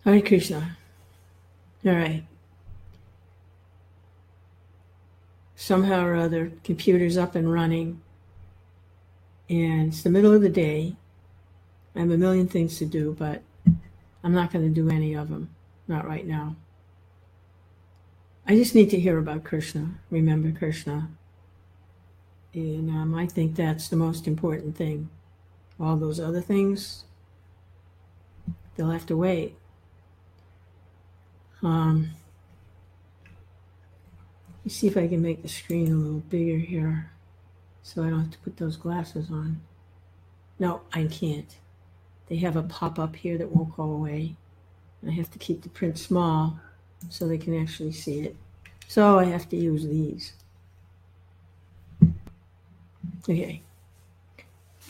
Hare Krishna. All right. Somehow or other, computer's up and running, and it's the middle of the day. I have a million things to do, but I'm not going to do any of them. Not right now. I just need to hear about Krishna, remember Krishna. And I think that's the most important thing. All those other things, they'll have to wait. Let me see if I can make the screen a little bigger here so I don't have to put those glasses on. No, I can't. They have a pop-up here that won't go away. I have to keep the print small so they can actually see it. So I have to use these. Okay.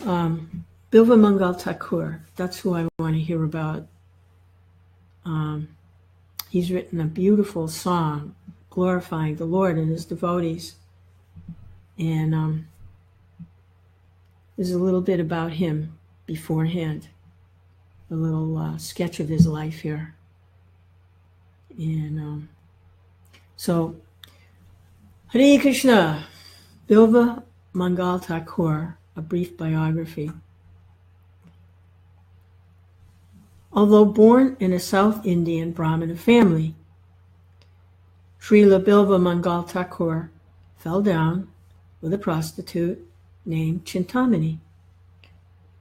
Bilvamangala Thakur, that's who I want to hear about. He's written a beautiful song glorifying the Lord and his devotees. And there's a little bit about him beforehand, a little sketch of his life here. And so, Hare Krishna, Bilvamangala Thakur, a brief biography. Although born in a South Indian brahmana family, Srila Bilvamangala Thakur fell down with a prostitute named Cintamani,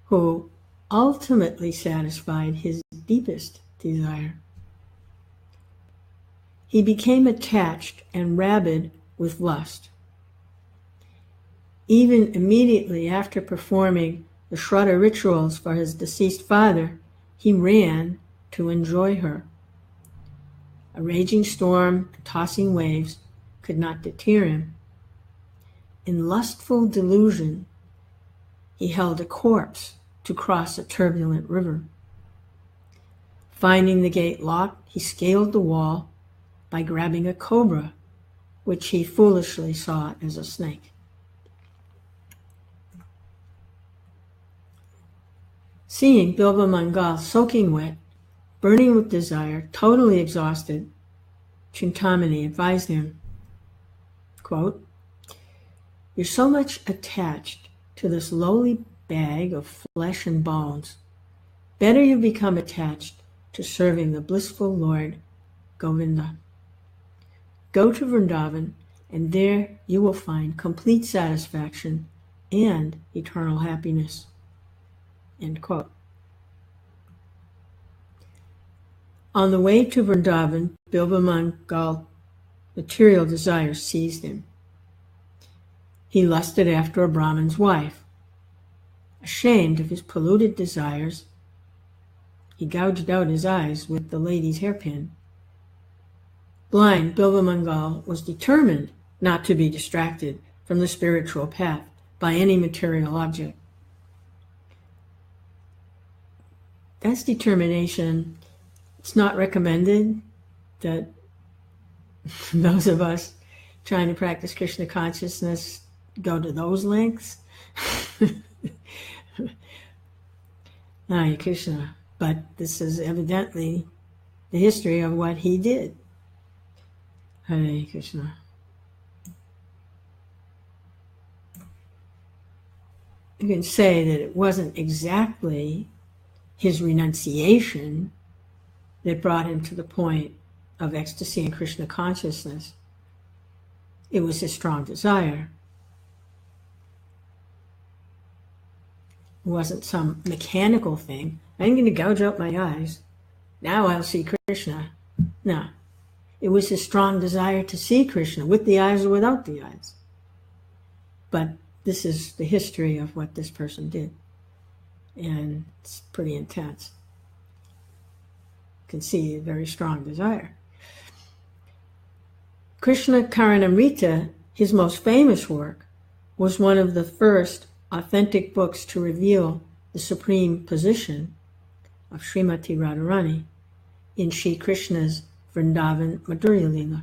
who ultimately satisfied his deepest desire. He became attached and rabid with lust. Even immediately after performing the sraddha rituals for his deceased father, he ran to enjoy her. A raging storm, tossing waves could not deter him. In lustful delusion, he held a corpse to cross a turbulent river. Finding the gate locked, he scaled the wall by grabbing a cobra, which he foolishly saw as a snake. Seeing Bilvamangala soaking wet, burning with desire, totally exhausted, Chintamani advised him, quote, "You're so much attached to this lowly bag of flesh and bones. Better you become attached to serving the blissful Lord Govinda. Go to Vrindavana, and there you will find complete satisfaction and eternal happiness." End quote. On the way to Vrindavana, Bilvamangala material desire seized him. He lusted after a Brahman's wife. Ashamed of his polluted desires, he gouged out his eyes with the lady's hairpin. Blind, Bilvamangala was determined not to be distracted from the spiritual path by any material object. That's determination. It's not recommended that those of us trying to practice Krishna consciousness go to those lengths. Hare Krishna. But this is evidently the history of what he did. Hare Krishna. You can say that it wasn't exactly his renunciation that brought him to the point of ecstasy and Krishna consciousness. It was his strong desire. It wasn't some mechanical thing. I'm going to gouge out my eyes. Now I'll see Krishna. No. It was his strong desire to see Krishna with the eyes or without the eyes. But this is the history of what this person did. And it's pretty intense. You can see a very strong desire. Krishna Karanamrita, his most famous work, was one of the first authentic books to reveal the supreme position of Srimati Radharani in Shri Krishna's Vrindavana Madhurya Leela.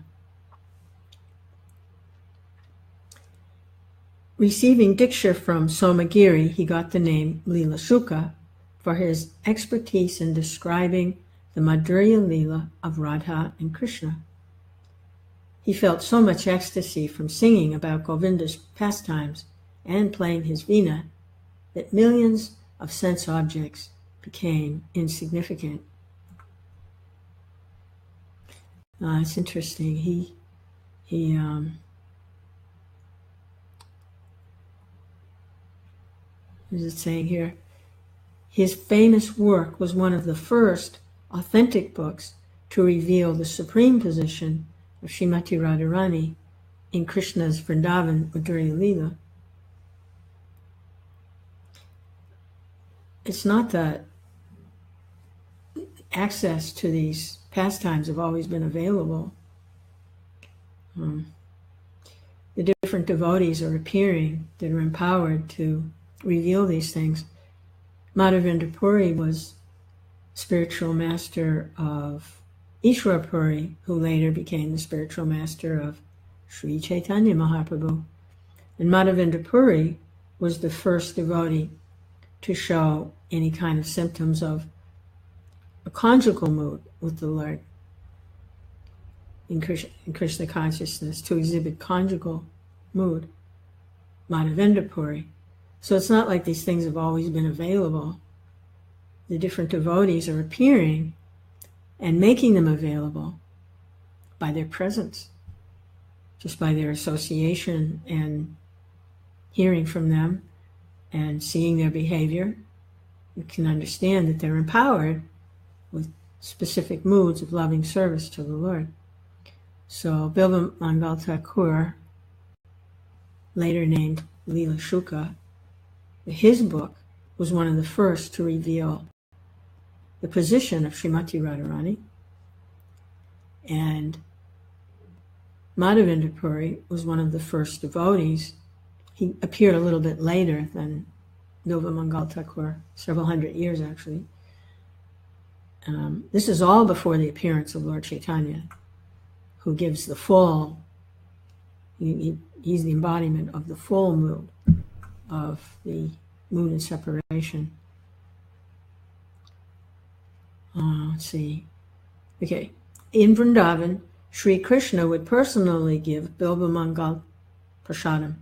Receiving Diksha from Somagiri, he got the name Leela Shuka for his expertise in describing the Madhurya Leela of Radha and Krishna. He felt so much ecstasy from singing about Govinda's pastimes and playing his veena that millions of sense objects became insignificant. It's interesting. What is it saying here? His famous work was one of the first authentic books to reveal the supreme position of Srimati Radharani in Krishna's Vrindavana Madhurya Leela. It's not that access to these pastimes have always been available. The different devotees are appearing that are empowered to reveal these things. Madhavendra Puri was spiritual master of Ishwara Puri, who later became the spiritual master of Sri Chaitanya Mahaprabhu. And Madhavendra Puri was the first devotee to show any kind of symptoms of a conjugal mood with the Lord in Krishna consciousness, to exhibit conjugal mood, Madhavendra Puri. So it's not like these things have always been available. The different devotees are appearing and making them available by their presence, just by their association and hearing from them and seeing their behavior. You can understand that they're empowered with specific moods of loving service to the Lord. So Bilvamangala Thakur, later named Leela Shuka, his book was one of the first to reveal the position of Srimati Radharani, and Madhavendra Puri was one of the first devotees. He appeared a little bit later than Bilvamangala Thakur, several hundred years actually. This is all before the appearance of Lord Chaitanya, who gives the full, he's the embodiment of the full mood of the mood and separation. Let's see. Okay. In Vrindavan, Sri Krishna would personally give Bilvamangala prasadam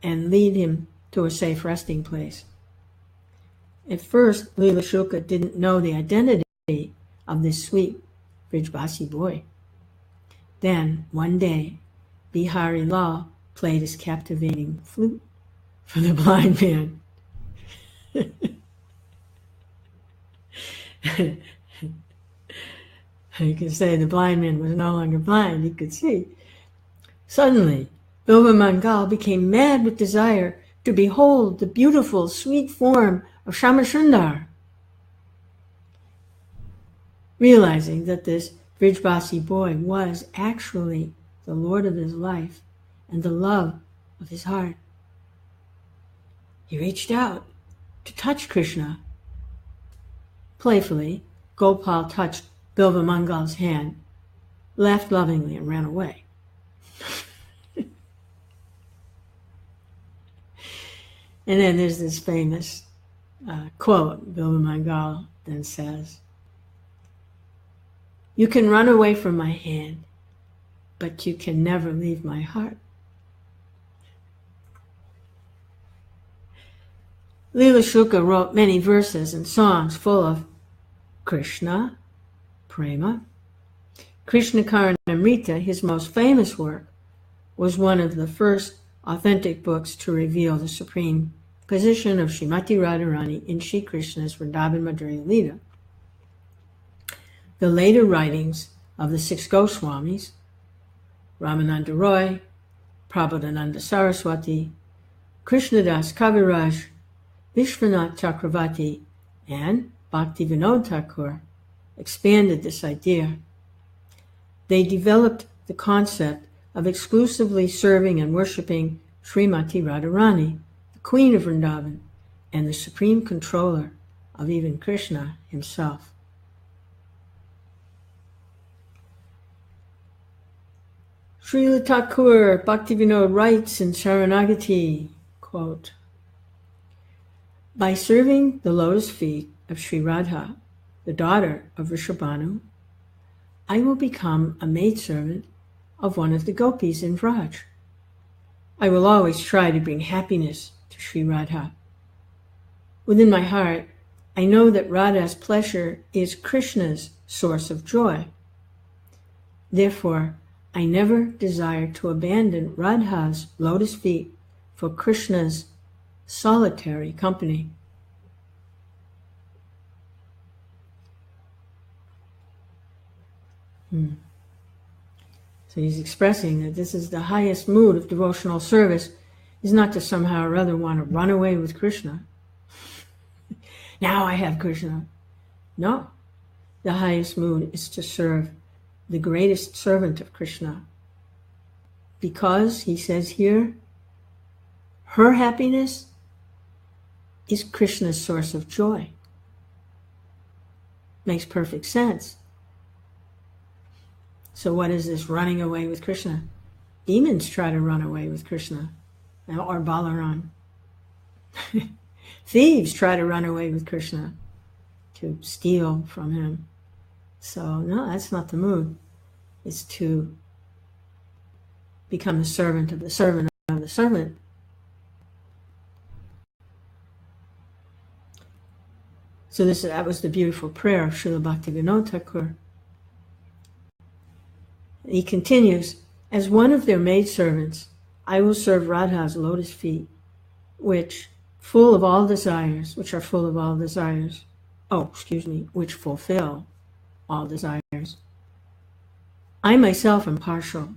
and lead him to a safe resting place. At first, Leela Shuka didn't know the identity of this sweet Brijbasi boy. Then, one day, Bihari Lal played his captivating flute for the blind man. You can say the blind man was no longer blind, he could see. Suddenly, Bilvamangala became mad with desire to behold the beautiful, sweet form of Shamasundar. Realizing that this Brijbasi boy was actually the Lord of his life and the love of his heart, he reached out to touch Krishna. Playfully, Gopal touched Bilvamangala's hand, laughed lovingly, and ran away. And then there's this famous quote Bilvamangala then says, "You can run away from my hand, but you can never leave my heart." Leela Shuka wrote many verses and songs full of Krishna, Prema. Krishna Karanamrita, his most famous work, was one of the first authentic books to reveal the supreme position of Srimati Radharani in Sri Krishna's Vrindavana Madhurya Leela. The later writings of the six Goswamis, Ramananda Roy, Prabodhananda Saraswati, Krishnadas Kaviraj, Vishwanath Chakravarti, and Bhaktivinoda Thakur expanded this idea. They developed the concept of exclusively serving and worshipping Srimati Radharani, the Queen of Vrindavan, and the supreme controller of even Krishna himself. Srila Thakur Bhaktivinoda writes in Sharanagati, quote, "By serving the lotus feet of Sri Radha, the daughter of Vrishabhanu, I will become a maidservant of one of the gopis in Vraj. I will always try to bring happiness to Sri Radha. Within my heart, I know that Radha's pleasure is Krishna's source of joy. Therefore, I never desire to abandon Radha's lotus feet for Krishna's solitary company. So he's expressing that this is the highest mood of devotional service, is not to somehow or other want to run away with Krishna. Now I have Krishna. No, the highest mood is to serve the greatest servant of Krishna. Because, he says here, her happiness is Krishna's source of joy. Makes perfect sense. So what is this running away with Krishna? Demons try to run away with Krishna, or Balaram. Thieves try to run away with Krishna, to steal from him. So no, that's not the mood. It's to become the servant of the servant of the servant. So that was the beautiful prayer of Srila Bhaktivinoda Thakur. He continues, as one of their maidservants, I will serve Radha's lotus feet, which are full of all desires, which fulfill all desires. I myself am partial.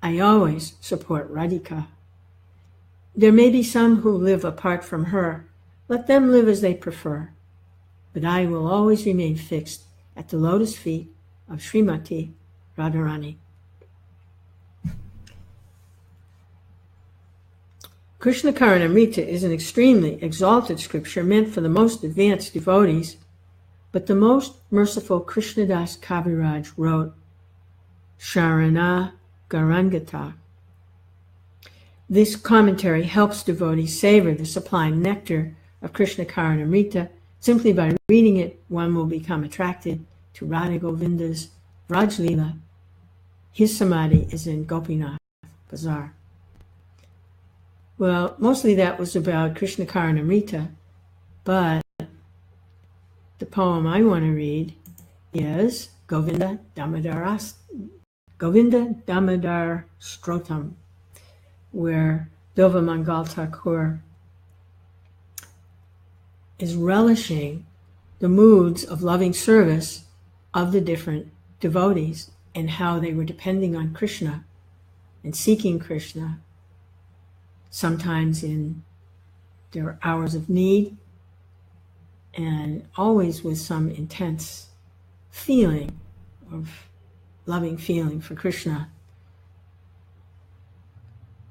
I always support Radhika. There may be some who live apart from her. Let them live as they prefer. But I will always remain fixed at the lotus feet of Srimati Radharani. Krishna Karanamrita is an extremely exalted scripture meant for the most advanced devotees, but the most merciful Krishnadas Kaviraj wrote, Sharana Garangata. This commentary helps devotees savor the sublime nectar of Krishna Karanamrita. Simply by reading it, one will become attracted to Radha Govinda's Vraj Leela. His samadhi is in Gopinath Bazaar. Well, mostly that was about Krishna Karanamrita, but the poem I want to read is Govinda Damodara Stotram, where Bilvamangala Thakur is relishing the moods of loving service of the different devotees and how they were depending on Krishna and seeking Krishna, sometimes in their hours of need and always with some intense feeling of loving feeling for Krishna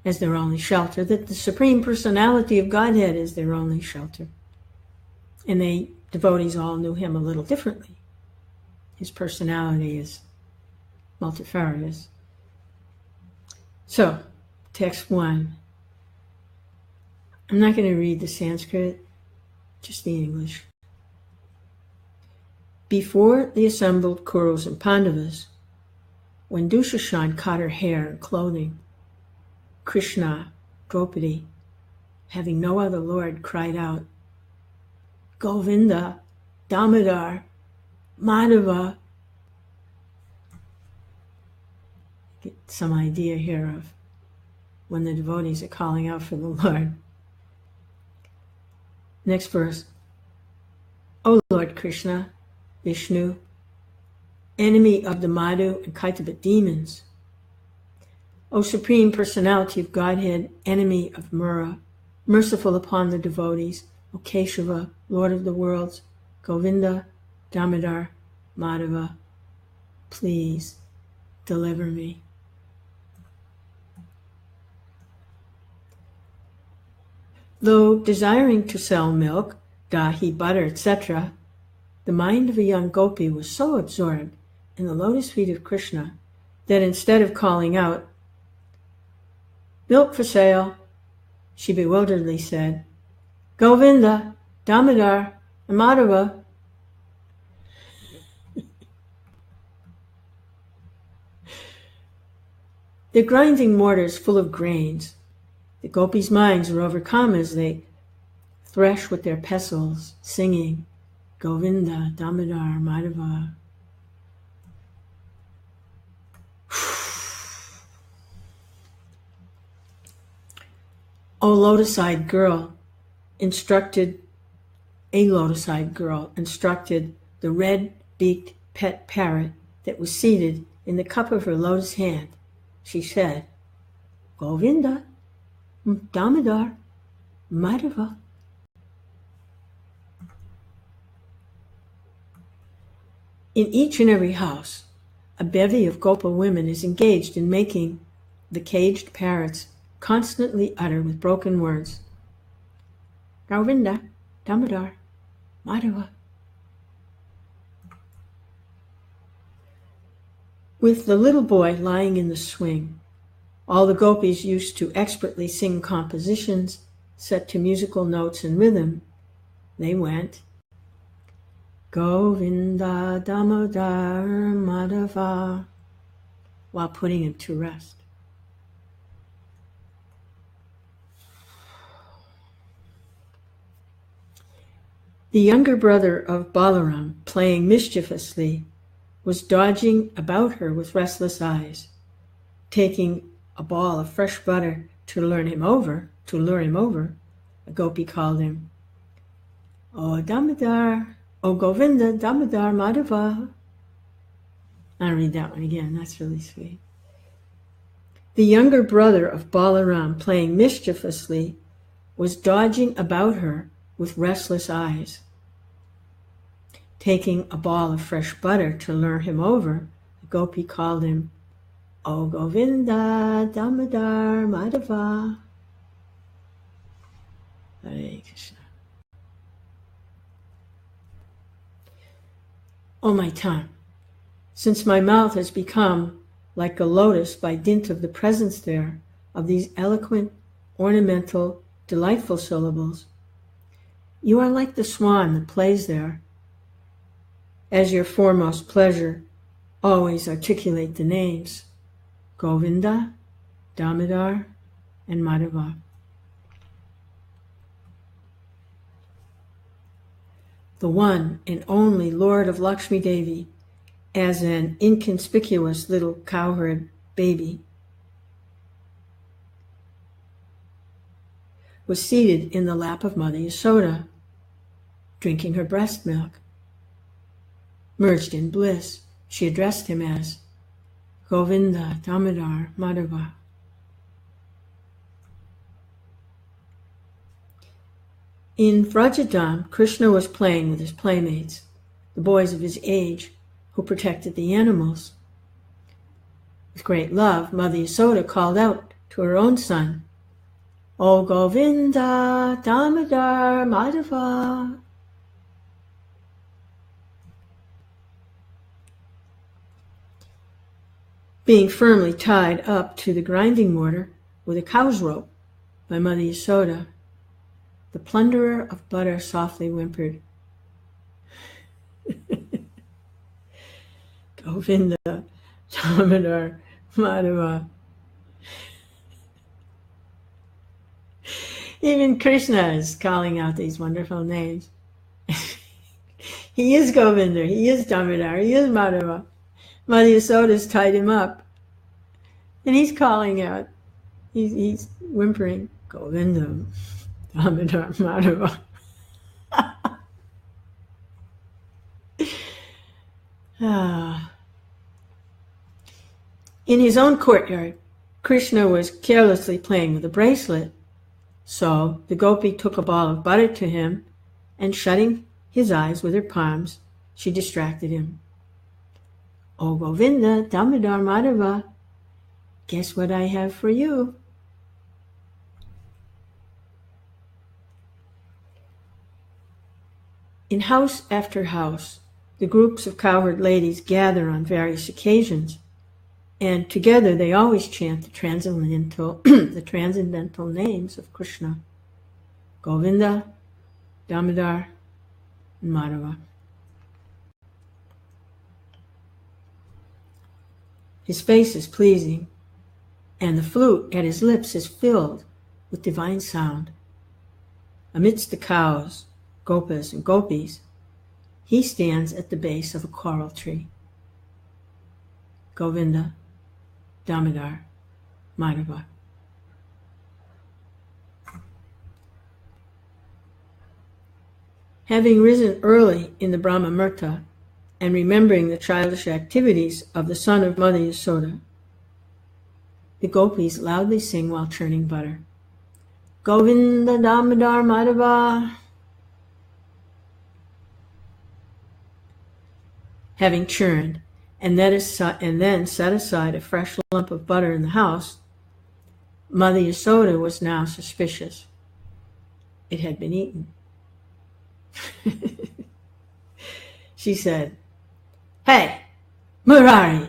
as their only shelter, that the Supreme Personality of Godhead is their only shelter. And devotees all knew him a little differently. His personality is multifarious. So, text 1. I'm not going to read the Sanskrit, just the English. Before the assembled Kurus and Pandavas, when Dushashan cut her hair and clothing, Krishna, Draupadi, having no other lord, cried out, Govinda, Damodar, Madhava. Get some idea here of when the devotees are calling out for the Lord. Next verse. O Lord Krishna, Vishnu, enemy of the Madhu and Kaitava demons. O Supreme Personality of Godhead, enemy of Mura, merciful upon the devotees, O Keshava, Lord of the worlds, Govinda, Damodar, Madhava, please deliver me. Though desiring to sell milk, dahi, butter, etc., the mind of a young gopi was so absorbed in the lotus feet of Krishna that instead of calling out, milk for sale, she bewilderedly said, Govinda, Damodar, and Madhava. Their grinding mortars full of grains. The gopis' minds are overcome as they thresh with their pestles, singing Govinda Damodara Madhava. A lotus-eyed girl instructed the red-beaked pet parrot that was seated in the cup of her lotus hand. She said, Govinda Damodara Madhava. In each and every house, a bevy of Gopa women is engaged in making the caged parrots constantly utter with broken words, Govinda Damodara Madhava. With the little boy lying in the swing, all the gopis used to expertly sing compositions set to musical notes and rhythm. They went, Govinda Damodara Madhava, while putting him to rest. The younger brother of Balaram, playing mischievously, was dodging about her with restless eyes, taking a ball of fresh butter to lure him over. A gopi called him, O Damodar, O Govinda Damodara Madhava. I'll read that one again, that's really sweet. The younger brother of Balaram, playing mischievously, was dodging about her with restless eyes. Taking a ball of fresh butter to lure him over, the gopi called him, O Govinda Damodara Madhava. Hare Krishna. O my tongue, since my mouth has become like a lotus by dint of the presence there of these eloquent, ornamental, delightful syllables, you are like the swan that plays there. As your foremost pleasure, always articulate the names Govinda, Damodar, and Madhava. The one and only Lord of Lakshmi Devi, as an inconspicuous little cowherd baby, was seated in the lap of Mother Yasoda, drinking her breast milk. Merged in bliss, she addressed him as Govinda Damodara Madhava. In Vrajadam, Krishna was playing with his playmates, the boys of his age, who protected the animals. With great love, Mother Yasoda called out to her own son, O Govinda Damodara Madhava. Being firmly tied up to the grinding mortar with a cow's rope by Mother Yasoda, the plunderer of butter softly whimpered, Govinda Damodara Madhava. Even Krishna is calling out these wonderful names. He is Govinda, he is Damodar, he is Madhava. Mother Yasoda's tied him up. And he's calling out, he's whimpering, Govinda Damodar Madhava. In his own courtyard, Krishna was carelessly playing with a bracelet. So the gopi took a ball of butter to him, and shutting his eyes with her palms, she distracted him. O Govinda Damodar Madhava, guess what I have for you? In house after house, the groups of cowherd ladies gather on various occasions, and together they always chant the transcendental, the transcendental names of Krishna, Govinda, Damodar, and Madhava. His face is pleasing, and the flute at his lips is filled with divine sound. Amidst the cows, gopas, and gopis, he stands at the base of a coral tree. Govinda Damodara Madhava. Having risen early in the Brahma Murta and remembering the childish activities of the son of Mother Yasoda, the gopis loudly sing while churning butter. Govinda Damodara Madhava. Having churned and then set aside a fresh lump of butter in the house, Mother Yasoda was now suspicious. It had been eaten. She said, "Hey, Murari,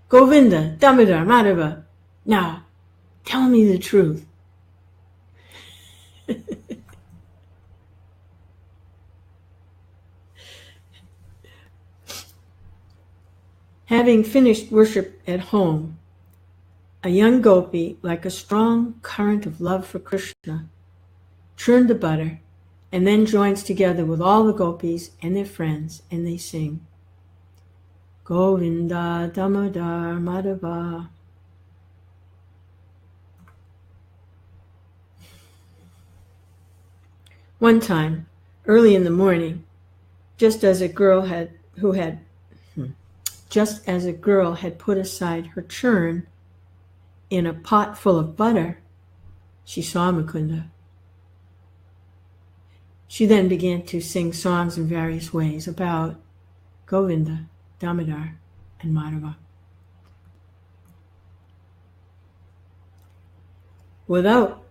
Govinda Damodara Madhava, now tell me the truth." Having finished worship at home, a young gopi, like a strong current of love for Krishna, churned the butter and then joins together with all the gopis and their friends, and they sing, Govinda Damodara Madhava. One time, early in the morning, just as a girl had put aside her churn in a pot full of butter, she saw Mukunda. She then began to sing songs in various ways about Govinda, Damodar, and Madhava. Without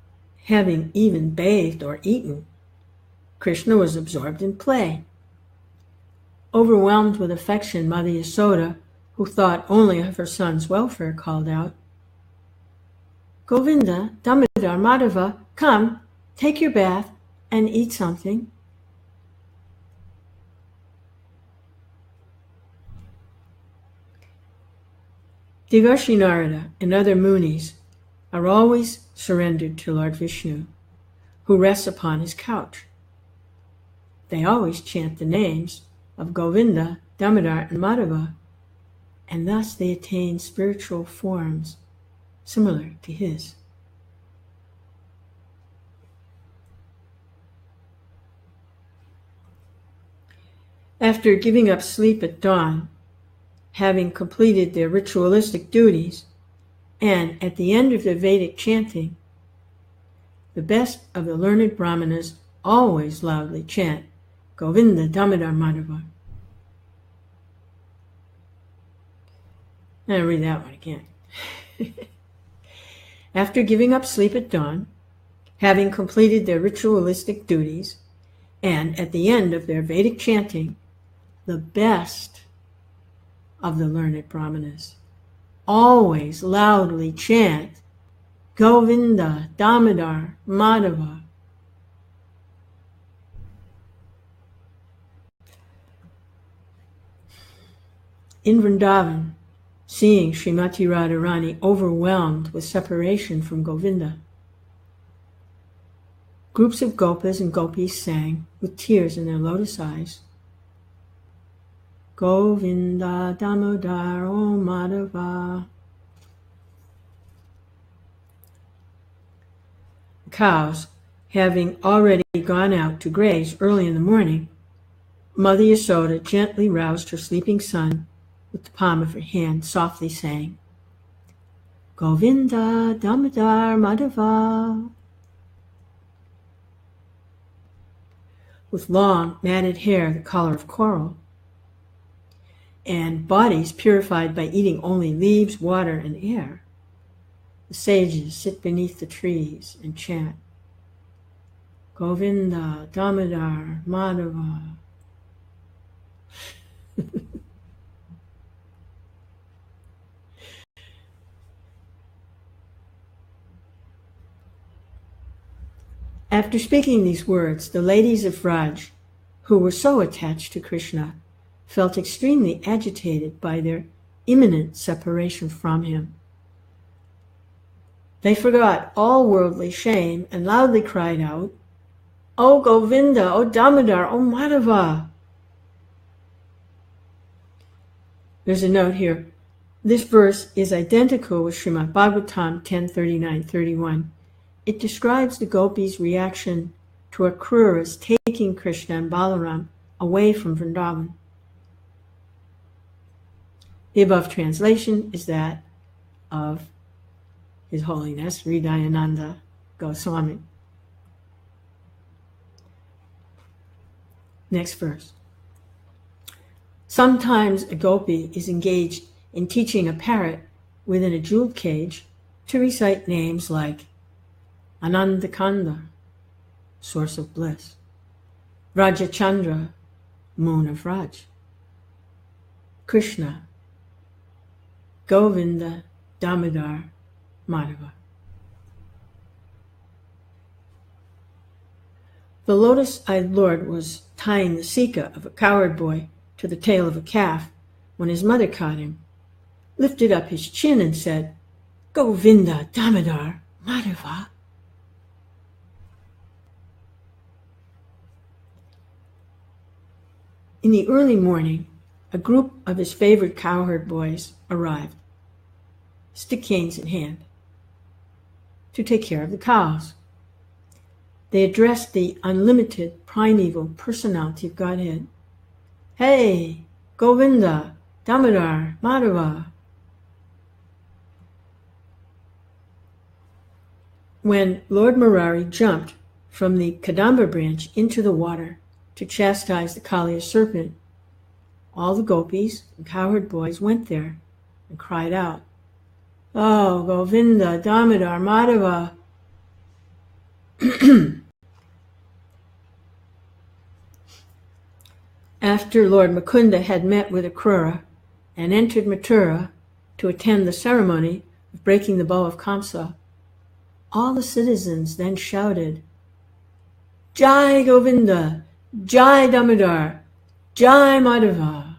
having even bathed or eaten, Krishna was absorbed in play. Overwhelmed with affection, Mother Yasoda, who thought only of her son's welfare, called out, Govinda, Damodar, Madhava, come, take your bath and eat something. Devarshi Narada and other munis are always surrendered to Lord Vishnu, who rests upon his couch. They always chant the names of Govinda, Damodar, and Madhava, and thus they attain spiritual forms similar to his. After giving up sleep at dawn, having completed their ritualistic duties, and at the end of their Vedic chanting, the best of the learned brahmanas always loudly chant Govinda Damodar Madhava. I'll read that one again. After giving up sleep at dawn, having completed their ritualistic duties, and at the end of their Vedic chanting, the best of the learned brahmanas always loudly chant Govinda Damodar Madhava. In Vrindavana, seeing Srimati Radharani overwhelmed with separation from Govinda, groups of gopas and gopis sang with tears in their lotus eyes, Govinda Damodar O Madhava. The cows, having already gone out to graze early in the morning, Mother Yasoda gently roused her sleeping son with the palm of her hand, softly saying, Govinda Damodar Madhava. With long, matted hair the color of coral, and bodies purified by eating only leaves, water, and air, the sages sit beneath the trees and chant, Govinda Damodar Madhava. After speaking these words, the ladies of Vraj, who were so attached to Krishna, felt extremely agitated by their imminent separation from him. They forgot all worldly shame and loudly cried out, "O Govinda, O Damodar, O Madhava!" There's a note here. This verse is identical with Srimad Bhagavatam 10:39-31. It describes the gopis' reaction to Akrura's taking Krishna and Balaram away from Vrindavan. The above translation is that of His Holiness Hridayananda Goswami. Next verse. Sometimes a gopi is engaged in teaching a parrot within a jeweled cage to recite names like Anandakanda, source of bliss, Rajachandra, moon of Raj, Krishna, Govinda, Damodar, Madhava. The lotus-eyed Lord was tying the sika of a cowherd boy to the tail of a calf when his mother caught him, lifted up his chin and said, "Govinda, Damodar, Madhava." In the early morning, a group of his favorite cowherd boys arrived, stick canes in hand, to take care of the cows. They addressed the unlimited primeval personality of Godhead. "Hey, Govinda, Damodar, Madhava." When Lord Murari jumped from the Kadamba branch into the water to chastise the Kaliya serpent, all the gopis and cowherd boys went there and cried out, "Oh, Govinda, Damodar, Madhava." After Lord Mukunda had met with Akrura and entered Mathura to attend the ceremony of breaking the bow of Kamsa, all the citizens then shouted, "Jai Govinda, Jai Damodar, Jai Madhava."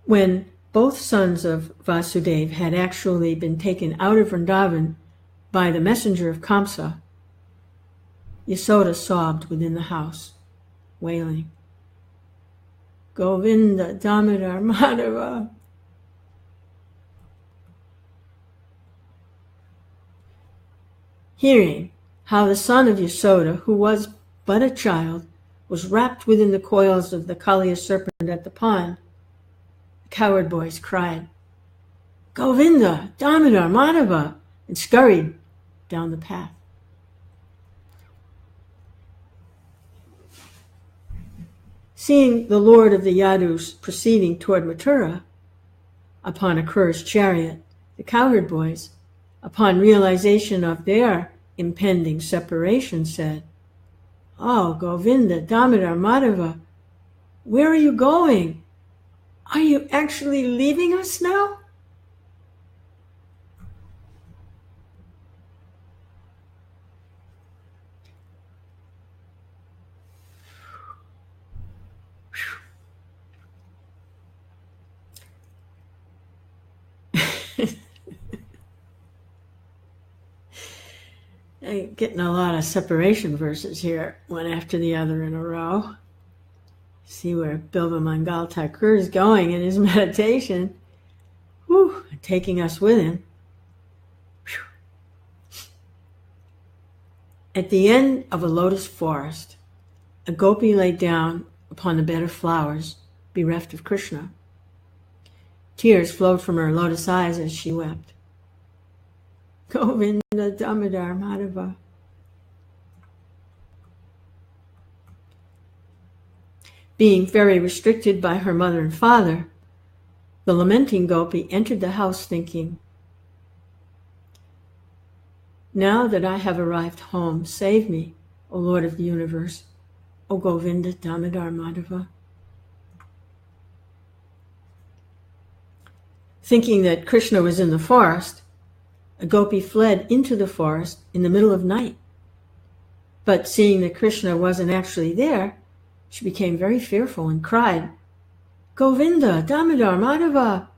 When both sons of Vasudeva had actually been taken out of Vrindavan by the messenger of Kamsa, Yasoda sobbed within the house, wailing, "Govinda, Damodar, Madhava." Hearing how the son of Yasoda, who was but a child, was wrapped within the coils of the Kaliya serpent at the pond, the cowherd boys cried, "Govinda, Damodar, Madhava," and scurried down the path. Seeing the Lord of the Yadus proceeding toward Mathura upon Akrura's chariot, the cowherd boys, upon realization of their impending separation, said, "Oh, Govinda, Damodar, Madhava, where are you going? Are you actually leaving us now?" I'm getting a lot of separation verses here, one after the other in a row. See where Bilvamangala Thakur is going in his meditation. Whew, taking us with him. Whew. At the end of a lotus forest, a gopi lay down upon the bed of flowers, bereft of Krishna. Tears flowed from her lotus eyes as she wept. Govinda, Damodar, Madhava. Being very restricted by her mother and father, the lamenting gopi entered the house thinking, "Now that I have arrived home, save me, O Lord of the universe, O Govinda, Damodar, Madhava." Thinking that Krishna was in the forest, a gopi fled into the forest in the middle of night. But seeing that Krishna wasn't actually there, she became very fearful and cried, "Govinda, Damodar, Madhava,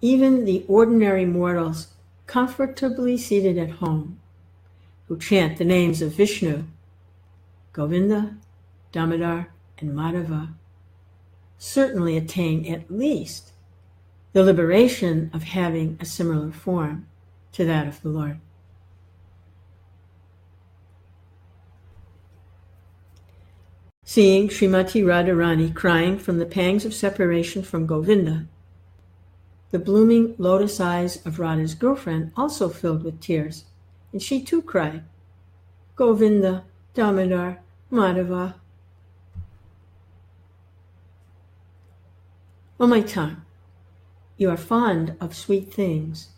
even the ordinary mortals comfortably seated at home, who chant the names of Vishnu, Govinda, Damodar, and Madhava, certainly attain at least the liberation of having a similar form to that of the Lord. Seeing Srimati Radharani crying from the pangs of separation from Govinda, the blooming lotus eyes of Radha's girlfriend also filled with tears, and she too cried, Govinda, Damodar, Madhava. O my tongue, you are fond of sweet things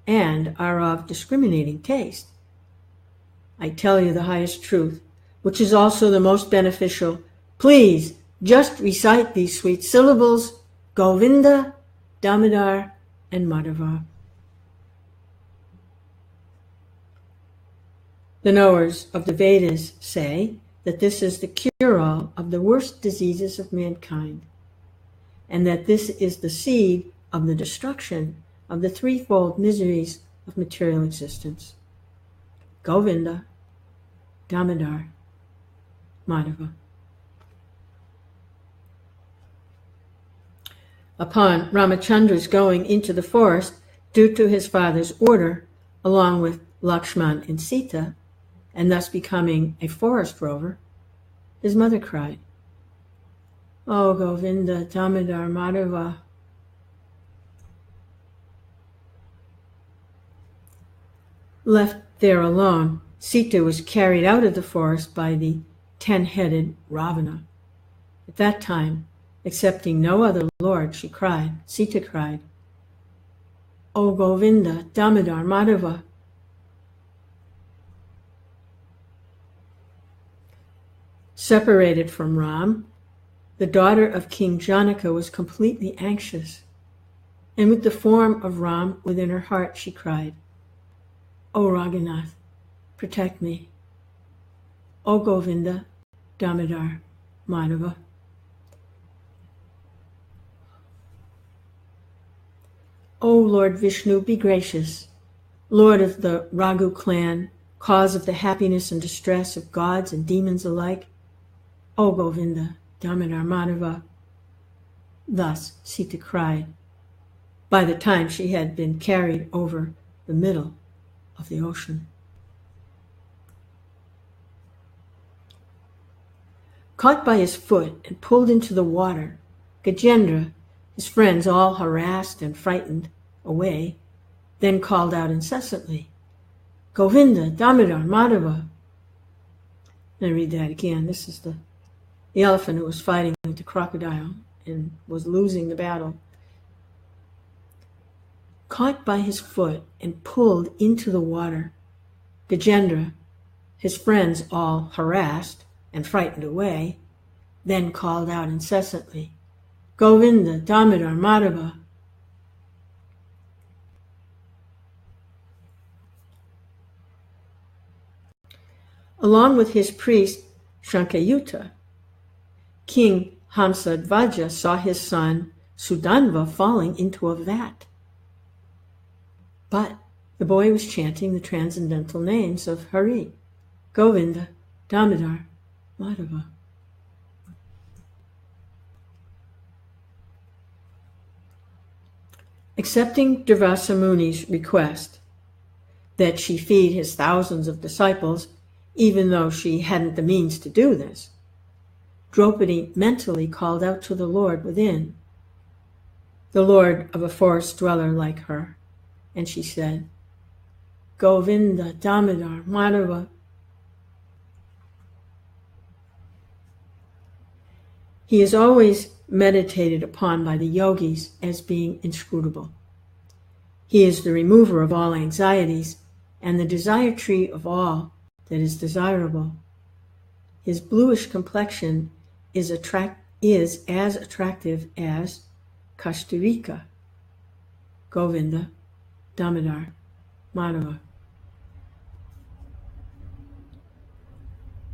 and are of discriminating taste. I tell you the highest truth, which is also the most beneficial. Please just recite these sweet syllables, Govinda, Damodar, and Madhava. The knowers of the Vedas say that this is the cure-all of the worst diseases of mankind, and that this is the seed of the destruction of the threefold miseries of material existence. Govinda, Damodar, Madhava. Upon Ramachandra's going into the forest due to his father's order, along with Lakshman and Sita, and thus becoming a forest rover, his mother cried, O Govinda, Damodar, Madhava. Left there alone, Sita was carried out of the forest by the 10-headed Ravana. At that time, accepting no other lord, Sita cried, O Govinda, Damodar, Madhava. Separated from Ram, the daughter of King Janaka was completely anxious, and with the form of Ram within her heart, she cried, O Raghunath, protect me. O Govinda, Damodar, Madhava. O Lord Vishnu, be gracious, Lord of the Raghu clan, cause of the happiness and distress of gods and demons alike. O Govinda, Damodar, Madhava. Thus Sita cried, by the time she had been carried over the middle of the ocean. Caught by his foot and pulled into the water, Gajendra, his friends all harassed and frightened away, then called out incessantly, Govinda, Damodar, Madhava. And I read that again. This is the elephant who was fighting with the crocodile and was losing the battle. Caught by his foot and pulled into the water, Gajendra, his friends all harassed and frightened away, then called out incessantly, Govinda, Damodar, Madhava. Along with his priest Shankayuta, King Hamsadvaja saw his son Sudanva falling into a vat. But the boy was chanting the transcendental names of Hari, Govinda, Damodar, Madhava. Accepting Durvasa Muni's request that she feed his thousands of disciples, even though she hadn't the means to do this, Draupadi mentally called out to the Lord within, the Lord of a forest dweller like her, and she said, Govinda, Damodar, Madhava. He is always meditated upon by the yogis as being inscrutable. He is the remover of all anxieties and the desire tree of all that is desirable. His bluish complexion is as attractive as Kashtarika, Govinda, Damodar, Madhava.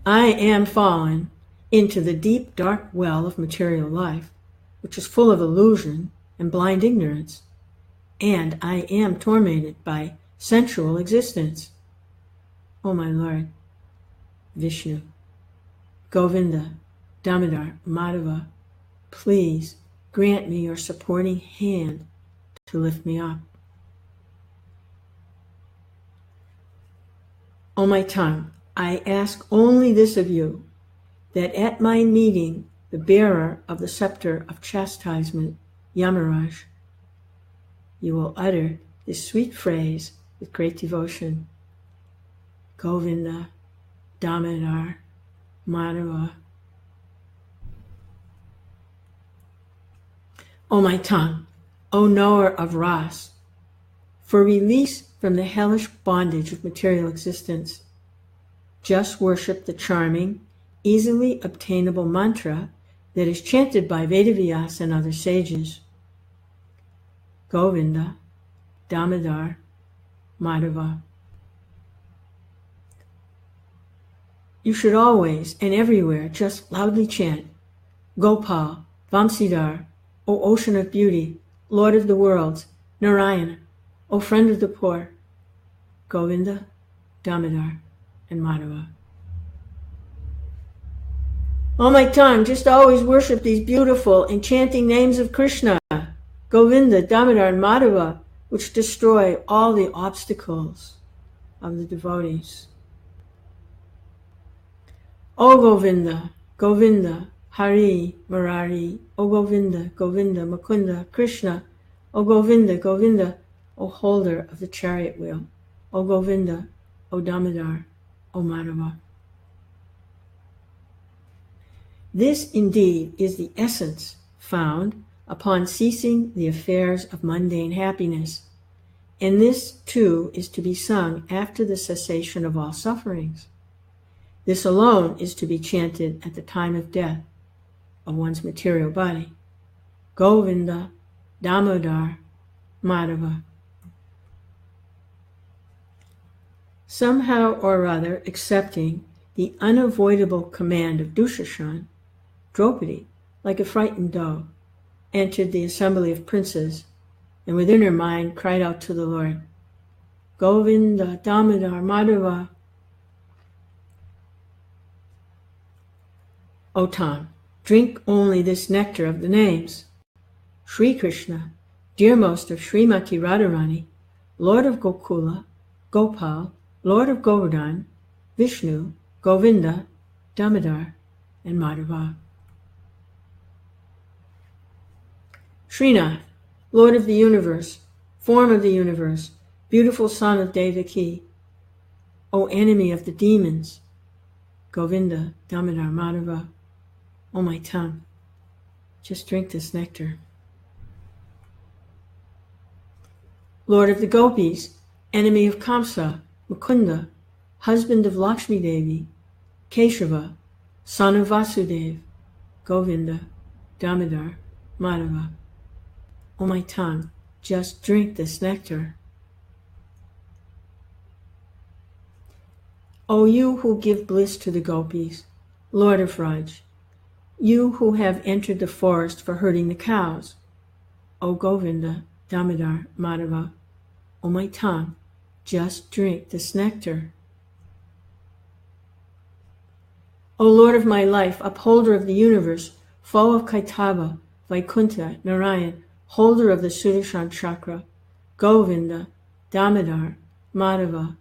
I am fallen into the deep, dark well of material life, which is full of illusion and blind ignorance, and I am tormented by sensual existence. O my Lord, Vishnu, Govinda, Damodara, Madhava, please grant me your supporting hand to lift me up. O my tongue, I ask only this of you, that at my meeting the bearer of the scepter of chastisement, Yamaraj, you will utter this sweet phrase with great devotion. Govinda, Damodara, Madhava. O my tongue, O knower of Ras, for release from the hellish bondage of material existence, just worship the charming, easily obtainable mantra that is chanted by Vedavyas and other sages. Govinda, Damodara, Madhava. You should always and everywhere just loudly chant, Gopal, Vamsidhar, O ocean of beauty, Lord of the worlds, Narayana, O friend of the poor, Govinda, Damodara, and Madhava. O my tongue, just always worship these beautiful, enchanting names of Krishna, Govinda, Damodara, and Madhava, which destroy all the obstacles of the devotees. O Govinda, Govinda, Hari, Murari, O Govinda, Govinda, Mukunda, Krishna, O Govinda, Govinda, O holder of the chariot wheel, O Govinda, O Damodar, O Madhava. This indeed is the essence found upon ceasing the affairs of mundane happiness, and this too is to be sung after the cessation of all sufferings. This alone is to be chanted at the time of death of one's material body. Govinda, Damodar, Madhava. Somehow or other, accepting the unavoidable command of Dushashan, Draupadi, like a frightened doe, entered the assembly of princes, and within her mind cried out to the Lord, Govinda, Damodar, Madhava. O Tom, drink only this nectar of the names. Sri Krishna, dearmost of Srimati Radharani, Lord of Gokula, Gopal, Lord of Govardhan, Vishnu, Govinda, Damodar, and Madhava. Srinath, Lord of the universe, form of the universe, beautiful son of Devaki, O enemy of the demons, Govinda, Damodar, Madhava. O my tongue, just drink this nectar. Lord of the gopis, enemy of Kamsa, Mukunda, husband of Lakshmi Devi, Keshava, son of Vasudev, Govinda, Damodar, Madhava. O my tongue, just drink this nectar. O you who give bliss to the gopis, Lord of Raj, you who have entered the forest for herding the cows, O Govinda, Damodar, Madhava, O my tongue, just drink this nectar. O Lord of my life, upholder of the universe, foe of Kaitava, Vaikuntha, Narayan, holder of the Sudarshan chakra, Govinda, Damodar, Madhava,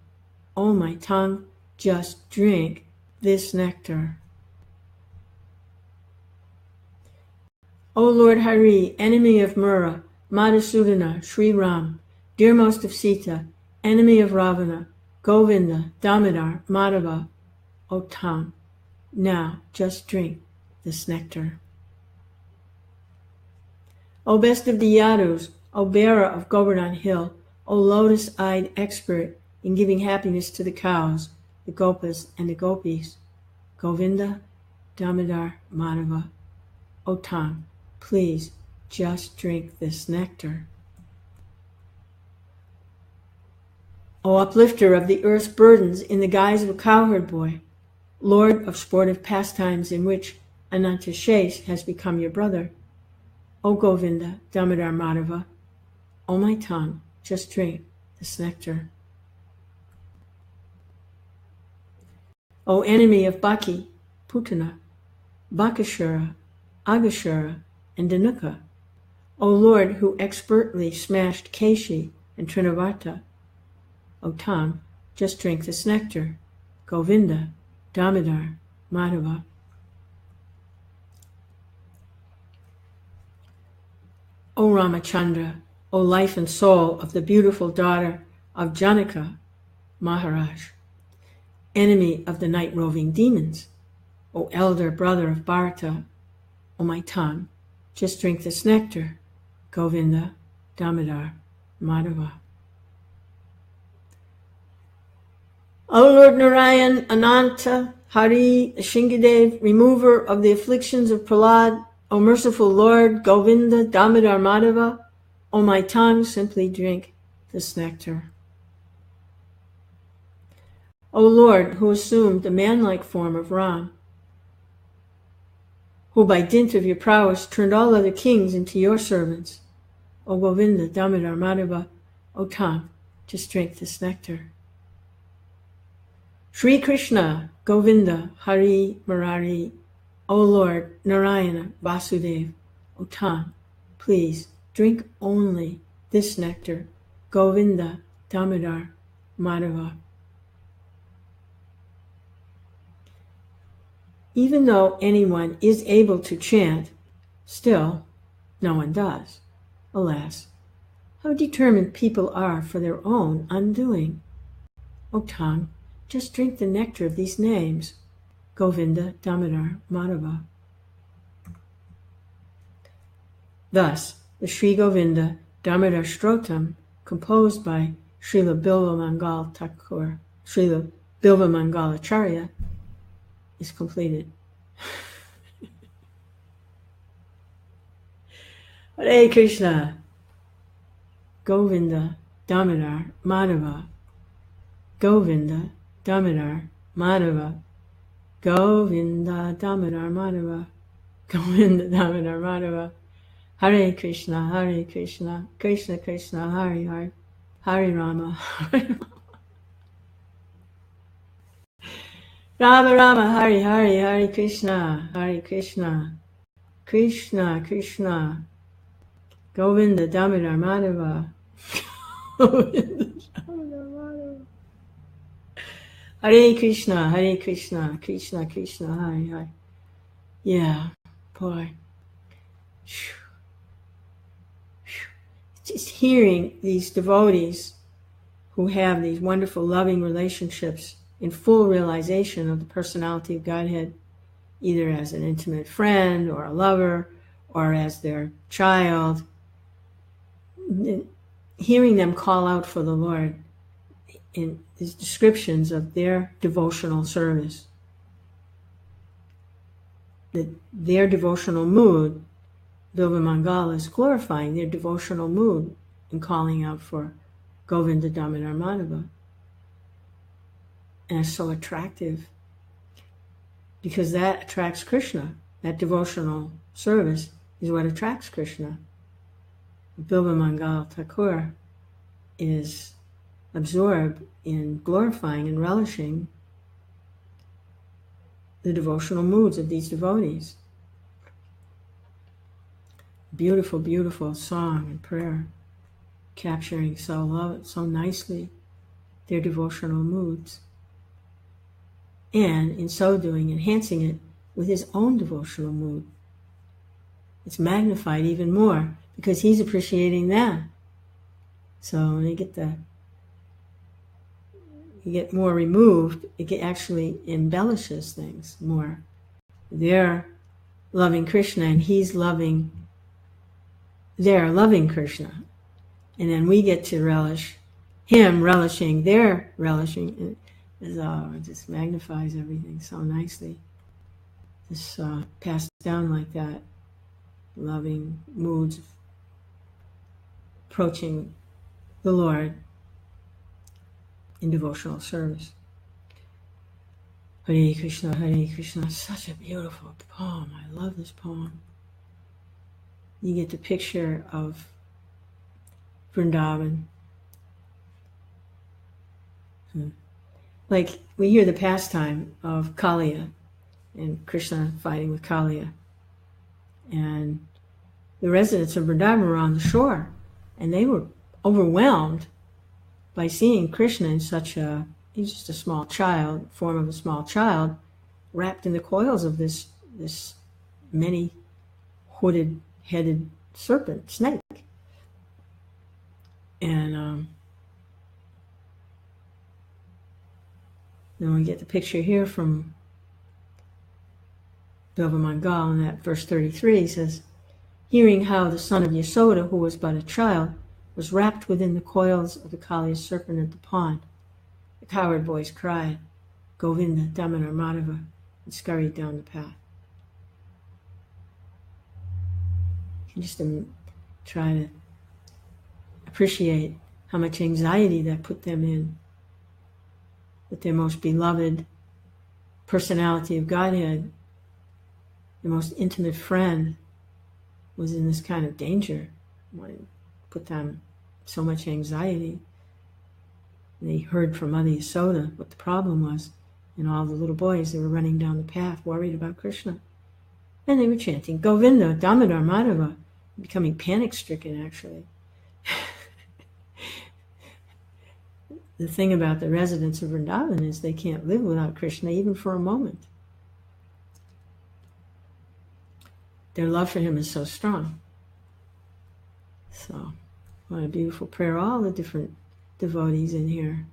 O my tongue, just drink this nectar. O Lord Hari, enemy of Mura, Madhusudana, Sri Ram, dearmost of Sita, enemy of Ravana, Govinda, Damodar, Madhava, O tongue, now just drink this nectar. O best of the Yadus, O bearer of Govardhan Hill, O lotus-eyed expert in giving happiness to the cows, the gopas, and the gopis, Govinda, Damodar, Madhava, O tongue, please just drink this nectar. O uplifter of the earth's burdens in the guise of a cowherd boy, Lord of sportive pastimes in which Anantashesh has become your brother, O Govinda, Damodar, Madhava, O my tongue, just drink this nectar. O enemy of Baki, Putana, Bakashura, Agashura, and Danuka, O Lord who expertly smashed Keshi and Trinavarta, O tongue, just drink this nectar. Govinda, Damodara, Madhava. O Ramachandra, O life and soul of the beautiful daughter of Janaka, Maharaj, enemy of the night-roving demons, O elder brother of Bharata, O my tongue, just drink this nectar. Govinda, Damodara, Madhava. O Lord Narayan, Ananta, Hari, Shingadev, remover of the afflictions of Prahlad, O merciful Lord, Govinda, Damodar, Madhava, O my tongue, simply drink this nectar. O Lord, who assumed the man-like form of Ram, who by dint of your prowess turned all other kings into your servants, O Govinda, Damodar, Madhava, O tongue, just drink this nectar. Sri Krishna, Govinda, Hari, Murari, O Lord, Narayana, Vasudeva, O tongue, please drink only this nectar. Govinda, Damodar, Madhava. Even though anyone is able to chant, still no one does. Alas, how determined people are for their own undoing. O tongue, just drink the nectar of these names. Govinda, Damodar, Madhava. Thus, the Sri Govinda Damodara Stotram, composed by Srila Bilvamangala Thakur, Srila Bilvamangala Acharya, is completed. Hare Krishna. Govinda, Damodar, Madhava. Govinda, Damodar, Madhava. Govinda, Damodar, Madhava. Govinda, Damodar, Madhava. Hare Krishna, Hare Krishna, Krishna Krishna, Hare Hare, Hare Rama, Hare Rama. Rama Rama, Hare Hare, Hare Krishna, Hare Krishna, Krishna Krishna, Govinda, Damodar, Madhava. Govinda, Damodar, Madhava. Hare Krishna, Hare Krishna, Krishna Krishna, Hare Hare. Yeah, boy. Just hearing these devotees who have these wonderful loving relationships in full realization of the personality of Godhead, either as an intimate friend or a lover or as their child, hearing them call out for the Lord in these descriptions of their devotional service, that their devotional mood, Bilvamangala is glorifying their devotional mood in calling out for Govinda, Damodar, Madhava. And it's so attractive because that attracts Krishna. That devotional service is what attracts Krishna. Bilvamangala Thakur is absorbed in glorifying and relishing the devotional moods of these devotees. Beautiful, beautiful song and prayer, capturing so nicely their devotional moods, and in so doing, enhancing it with his own devotional mood. It's magnified even more because he's appreciating that. So when you get more removed, it actually embellishes things more. They're loving Krishna and they're loving Krishna. And then we get to relish him relishing their relishing. It just magnifies everything so nicely. Just passed down like that. Loving moods approaching the Lord in devotional service. Hare Krishna, Hare Krishna. Such a beautiful poem. I love this poem. You get the picture of Vrindavan. Like we hear the pastime of Kaliya and Krishna fighting with Kaliya. And the residents of Vrindavan were on the shore, and they were overwhelmed by seeing Krishna in such he's just a small child, form of a small child, wrapped in the coils of this many hooded headed serpent, snake. And then we get the picture here from Bilvamangala in that verse 33. He says, hearing how the son of Yasoda, who was but a child, was wrapped within the coils of the Kaliya serpent at the pond, the cowherd boys cried, Govinda Damodara Madhava, and scurried down the path. You can just try to appreciate how much anxiety that put them in, that their most beloved personality of Godhead, their most intimate friend, was in this kind of danger. It put them so much anxiety. They heard from Mother Yasoda what the problem was, and all the little boys, they were running down the path worried about Krishna. And they were chanting, Govinda, Damodara, Madhava, becoming panic-stricken, actually. The thing about the residents of Vrindavan is they can't live without Krishna even for a moment. Their love for him is so strong. So, what a beautiful prayer. All the different devotees in here.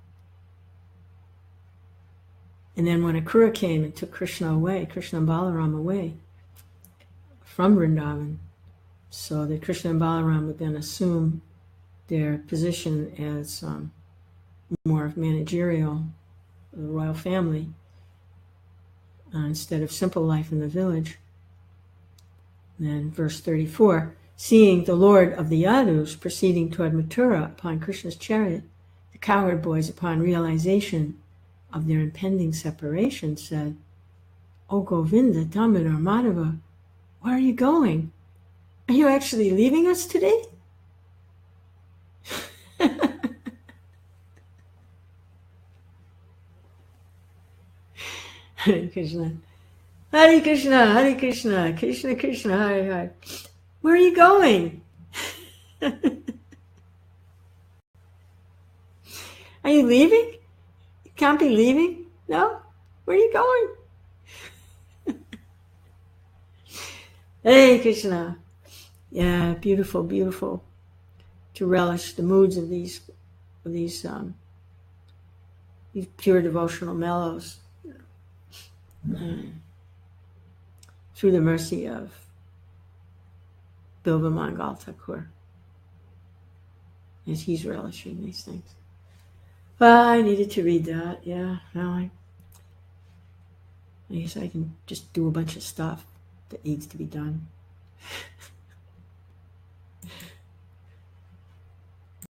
And then when Akrura came and took Krishna away, Krishna and Balaram away from Vrindavan, so that Krishna and Balaram would then assume their position as more of managerial, the royal family, instead of simple life in the village. And then verse 34, seeing the Lord of the Yadus proceeding toward Mathura upon Krishna's chariot, the cowherd boys, upon realization of their impending separation, said, O Govinda, Damodara, Madhava, where are you going? Are you actually leaving us today? Hare Krishna. Hare Krishna, Hare Krishna, Krishna Krishna, Hare Hare. Where are you going? Are you leaving? You can't be leaving? No? Where are you going? Hare Krishna. Yeah, beautiful, beautiful. To relish the moods of these pure devotional mellows. Through the mercy of Bilvamangala Thakur, as he's relishing these things. Well, I needed to read that. Yeah, now I guess I can just do a bunch of stuff that needs to be done.